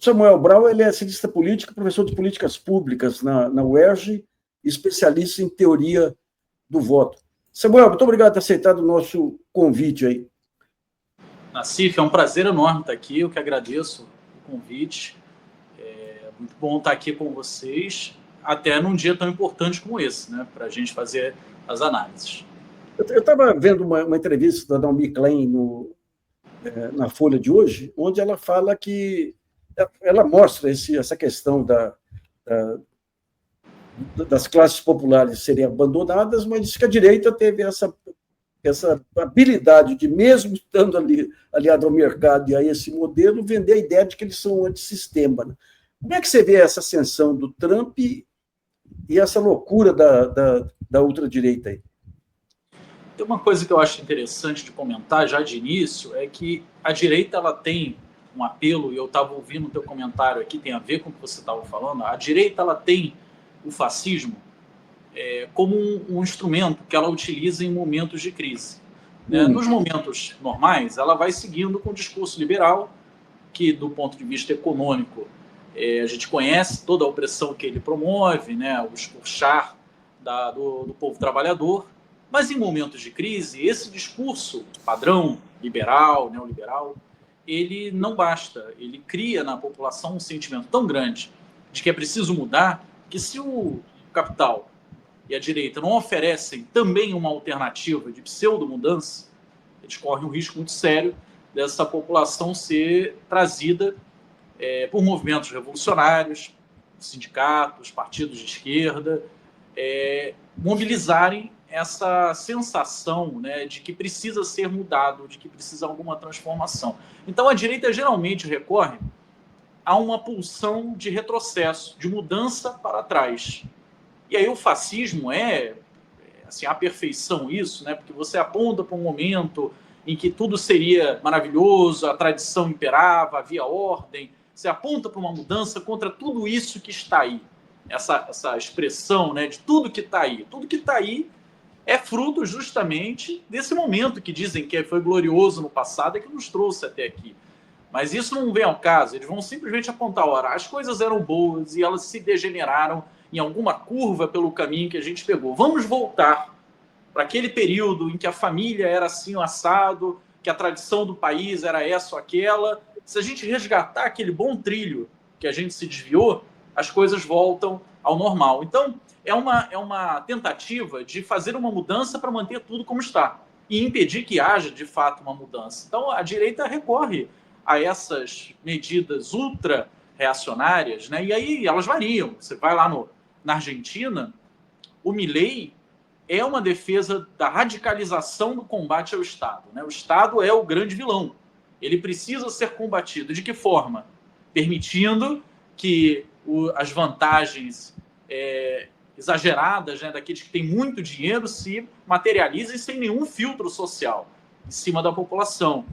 Samuel Brau, ele é cientista político, professor de políticas públicas na UERJ, especialista em teoria do voto. Samuel, muito obrigado por ter aceitado o nosso convite aí. Nassif, é um prazer enorme estar aqui, eu que agradeço o convite. É muito bom estar aqui com vocês, até num dia tão importante como esse, né, para a gente fazer as análises. Eu estava vendo uma entrevista da Naomi Klein na Folha de hoje, onde ela fala que ela mostra essa questão das classes populares serem abandonadas, mas diz que a direita teve essa habilidade de, mesmo estando aliado ao mercado e a esse modelo, vender a ideia de que eles são antissistema. Né? Como é que você vê essa ascensão do Trump e essa loucura da ultradireita aí? Tem uma coisa que eu acho interessante de comentar já de início, é que a direita ela tem um apelo, e eu estava ouvindo o teu comentário aqui, tem a ver com o que você estava falando, a direita ela tem o fascismo como um instrumento que ela utiliza em momentos de crise. Né? Nos momentos normais, ela vai seguindo com o discurso liberal, que do ponto de vista econômico, a gente conhece toda a opressão que ele promove, né? O escorchar do povo trabalhador, mas em momentos de crise, esse discurso padrão, liberal, neoliberal, ele não basta, ele cria na população um sentimento tão grande de que é preciso mudar, que se o capital e a direita não oferecem também uma alternativa de pseudo-mudança, eles correm um risco muito sério dessa população ser trazida por movimentos revolucionários, sindicatos, partidos de esquerda, mobilizarem essa sensação, né, de que precisa ser mudado, de que precisa alguma transformação. Então a direita geralmente recorre a uma pulsão de retrocesso, de mudança para trás. E aí o fascismo assim, a perfeição isso, né? Porque você aponta para um momento em que tudo seria maravilhoso, a tradição imperava, havia ordem, você aponta para uma mudança contra tudo isso que está aí. Essa expressão, né, de tudo que está aí. Tudo que está aí é fruto justamente desse momento que dizem que foi glorioso no passado e que nos trouxe até aqui. Mas isso não vem ao caso, eles vão simplesmente apontar, ora, as coisas eram boas e elas se degeneraram em alguma curva pelo caminho que a gente pegou. Vamos voltar para aquele período em que a família era assim, o assado, que a tradição do país era essa ou aquela. Se a gente resgatar aquele bom trilho que a gente se desviou, as coisas voltam ao normal. Então, é uma tentativa de fazer uma mudança para manter tudo como está e impedir que haja, de fato, uma mudança. Então, a direita recorre a essas medidas ultra-reacionárias, né? E aí elas variam. Você vai lá na Argentina, o Milei é uma defesa da radicalização do combate ao Estado. Né? O Estado é o grande vilão. Ele precisa ser combatido. De que forma? Permitindo que as vantagens exageradas, né, daqueles que têm muito dinheiro se materializem sem nenhum filtro social em cima da população.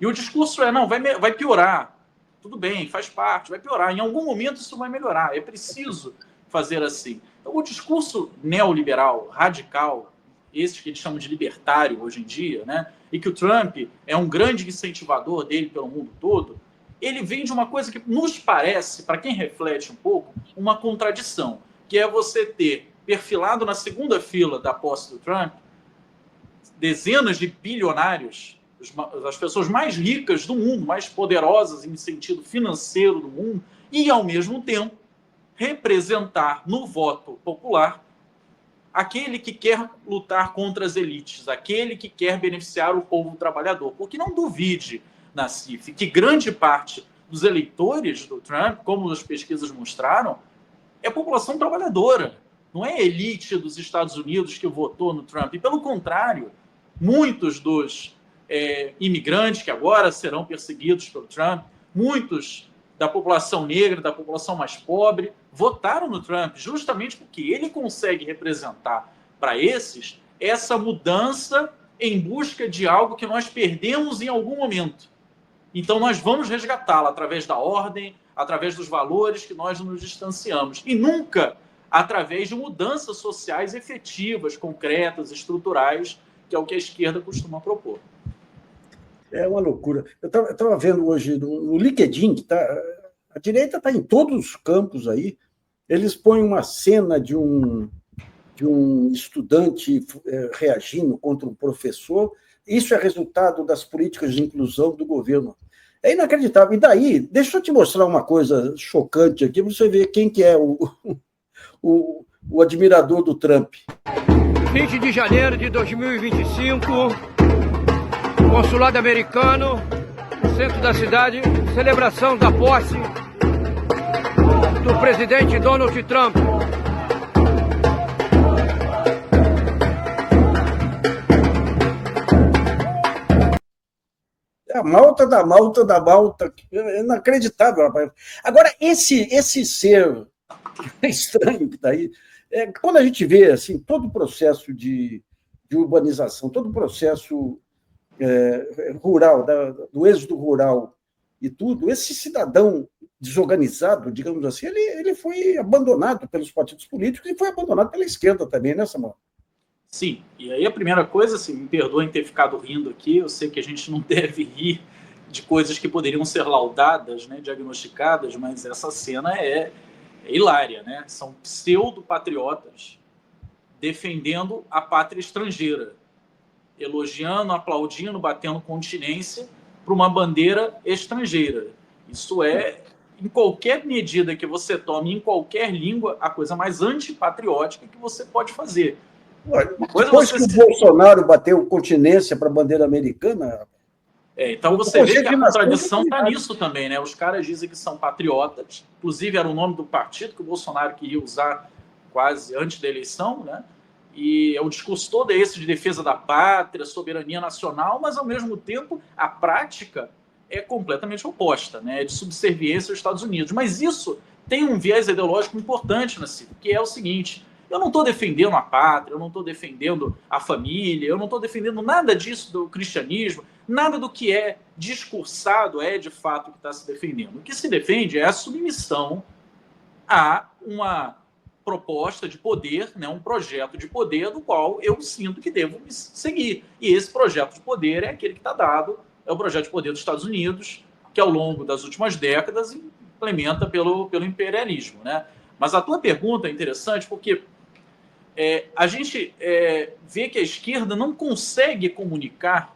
E o discurso não, vai piorar. Tudo bem, faz parte, vai piorar. Em algum momento isso vai melhorar. É preciso fazer assim. Então, o discurso neoliberal, radical, esse que eles chamam de libertário hoje em dia, né, e que o Trump é um grande incentivador dele pelo mundo todo, ele vem de uma coisa que nos parece, para quem reflete um pouco, uma contradição, que é você ter perfilado na segunda fila da posse do Trump dezenas de bilionários, as pessoas mais ricas do mundo, mais poderosas em sentido financeiro do mundo, e, ao mesmo tempo, representar no voto popular aquele que quer lutar contra as elites, aquele que quer beneficiar o povo trabalhador. Porque não duvide, Nassif, que grande parte dos eleitores do Trump, como as pesquisas mostraram, é a população trabalhadora. Não é a elite dos Estados Unidos que votou no Trump. E, pelo contrário, muitos dos imigrantes que agora serão perseguidos pelo Trump, muitos da população negra, da população mais pobre, votaram no Trump justamente porque ele consegue representar para esses essa mudança em busca de algo que nós perdemos em algum momento. Então nós vamos resgatá-la através da ordem, através dos valores que nós nos distanciamos, e nunca através de mudanças sociais efetivas, concretas, estruturais, que é o que a esquerda costuma propor. É uma loucura. Eu estava vendo hoje no LinkedIn, que A direita está em todos os campos aí. Eles põem uma cena de um estudante reagindo contra um professor. Isso é resultado das políticas de inclusão do governo. É inacreditável. E daí, deixa eu te mostrar uma coisa chocante aqui, para você ver quem que é o admirador do Trump. 20 de janeiro de 2025, consulado americano, centro da cidade, celebração da posse do presidente Donald Trump. A Malta da Malta da Malta. É inacreditável, rapaz. Agora, esse ser estranho que está aí, quando a gente vê assim, todo o processo de urbanização, todo o processo rural, do êxodo rural e tudo, esse cidadão desorganizado, digamos assim, ele foi abandonado pelos partidos políticos e foi abandonado pela esquerda também, né, Samuel? Sim, e aí a primeira coisa, assim, me perdoem ter ficado rindo aqui, eu sei que a gente não deve rir de coisas que poderiam ser laudadas, né, diagnosticadas, mas essa cena é hilária, né? São pseudo-patriotas defendendo a pátria estrangeira, elogiando, aplaudindo, batendo continência para uma bandeira estrangeira. Isso é, em qualquer medida que você tome, em qualquer língua, a coisa mais antipatriótica que você pode fazer. Depois que o Bolsonaro bateu continência para a bandeira americana... Então você vê que a contradição está nisso também, né? Os caras dizem que são patriotas, inclusive era o nome do partido que o Bolsonaro queria usar quase antes da eleição, né? E o discurso todo é esse de defesa da pátria, soberania nacional, mas ao mesmo tempo a prática é completamente oposta, né? É de subserviência aos Estados Unidos. Mas isso tem um viés ideológico importante, Nassif, que é o seguinte: eu não estou defendendo a pátria, eu não estou defendendo a família, eu não estou defendendo nada disso do cristianismo, nada do que é discursado é de fato o que está se defendendo. O que se defende é a submissão a uma proposta de poder, né, um projeto de poder do qual eu sinto que devo me seguir. E esse projeto de poder é aquele que está dado, é o projeto de poder dos Estados Unidos, que ao longo das últimas décadas implementa pelo imperialismo, né? Mas a tua pergunta é interessante porque a gente vê que a esquerda não consegue comunicar,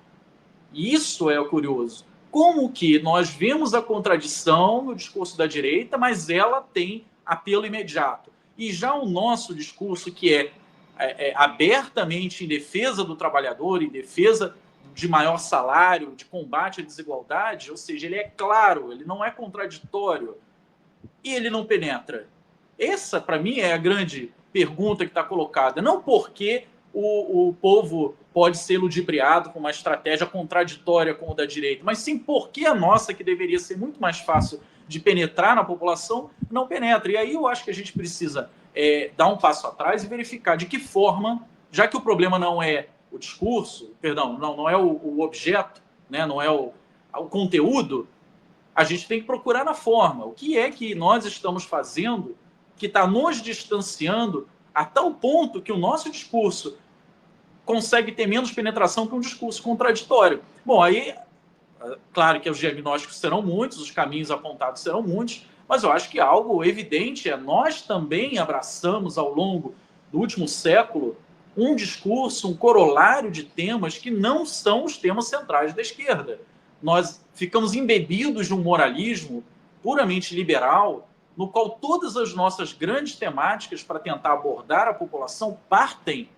e isso é o curioso, como que nós vemos a contradição no discurso da direita, mas ela tem apelo imediato. E já o nosso discurso, que é abertamente em defesa do trabalhador, em defesa de maior salário, de combate à desigualdade, ou seja, ele é claro, ele não é contraditório, e ele não penetra. Essa, para mim, é a grande pergunta que está colocada. Não porque o povo pode ser ludibriado com uma estratégia contraditória com o da direita, mas sim porque a nossa, que deveria ser muito mais fácil de penetrar na população, não penetra. E aí eu acho que a gente precisa dar um passo atrás e verificar de que forma, já que o problema não é o discurso, perdão, não é o objeto, né, não é o conteúdo, a gente tem que procurar na forma. O que é que nós estamos fazendo que está nos distanciando a tal ponto que o nosso discurso consegue ter menos penetração que um discurso contraditório? Bom, aí, claro que os diagnósticos serão muitos, os caminhos apontados serão muitos, mas eu acho que algo evidente é nós também abraçamos ao longo do último século um discurso, um corolário de temas que não são os temas centrais da esquerda. Nós ficamos embebidos de um moralismo puramente liberal, no qual todas as nossas grandes temáticas para tentar abordar a população partem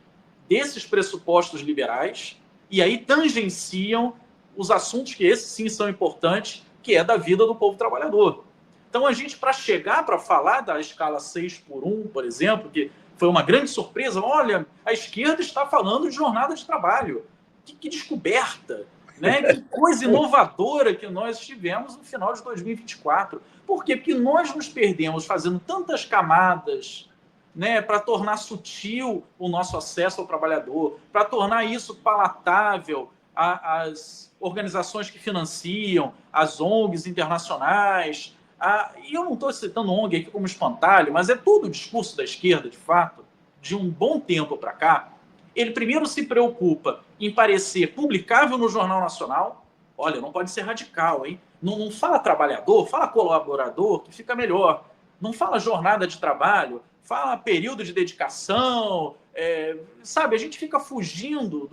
desses pressupostos liberais e aí tangenciam os assuntos que esses sim são importantes, que é da vida do povo trabalhador. Então a gente, para chegar para falar da escala 6x1, por exemplo, que foi uma grande surpresa, olha, a esquerda está falando de jornada de trabalho. Que descoberta, né? Que coisa inovadora que nós tivemos no final de 2024. Por quê? Porque nós nos perdemos fazendo tantas camadas, né, para tornar sutil o nosso acesso ao trabalhador, para tornar isso palatável às organizações que financiam, às ONGs internacionais. E eu não estou citando ONG aqui como espantalho, mas é todo o discurso da esquerda, de fato, de um bom tempo para cá. Ele primeiro se preocupa em parecer publicável no Jornal Nacional. Olha, não pode ser radical, hein? Não fala trabalhador, fala colaborador, que fica melhor. Não fala jornada de trabalho, fala período de dedicação, sabe? A gente fica fugindo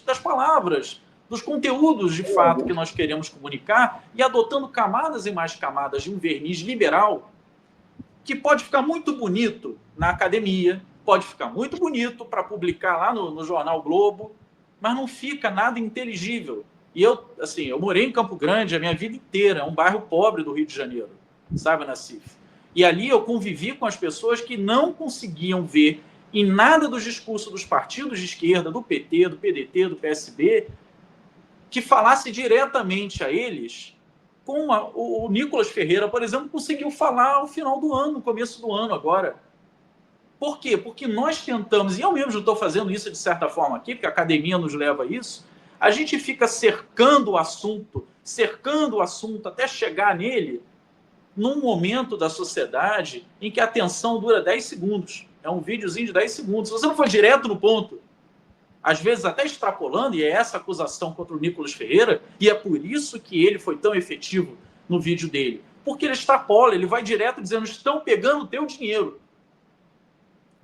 das palavras, dos conteúdos de fato que nós queremos comunicar e adotando camadas e mais camadas de um verniz liberal que pode ficar muito bonito na academia, pode ficar muito bonito para publicar lá no jornal Globo, mas não fica nada inteligível. E eu morei em Campo Grande a minha vida inteira, é um bairro pobre do Rio de Janeiro, sabe, Nassif? E ali eu convivi com as pessoas que não conseguiam ver em nada dos discursos dos partidos de esquerda, do PT, do PDT, do PSB, que falasse diretamente a eles, como o Nicolas Ferreira, por exemplo, conseguiu falar ao final do ano, no começo do ano agora. Por quê? Porque nós tentamos, e eu mesmo já estou fazendo isso de certa forma aqui, porque a academia nos leva a isso, a gente fica cercando o assunto até chegar nele, num momento da sociedade em que a atenção dura 10 segundos. É um videozinho de 10 segundos. Se você não for direto no ponto, às vezes até extrapolando, e é essa acusação contra o Nicolas Ferreira, e é por isso que ele foi tão efetivo no vídeo dele. Porque ele extrapola, ele vai direto dizendo, estão pegando o teu dinheiro.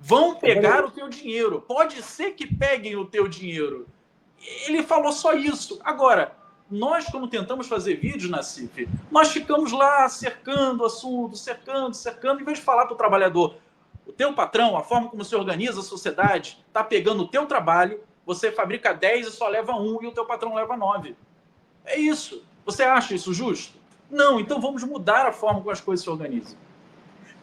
Vão pegar o teu dinheiro. Pode ser que peguem o teu dinheiro. Ele falou só isso. Agora, nós, como tentamos fazer vídeos na CIF, nós ficamos lá cercando o assunto, cercando, em vez de falar para o trabalhador, o teu patrão, a forma como se organiza a sociedade, está pegando o teu trabalho, você fabrica 10 e só leva 1 e o teu patrão leva 9. É isso. Você acha isso justo? Não, então vamos mudar a forma como as coisas se organizam.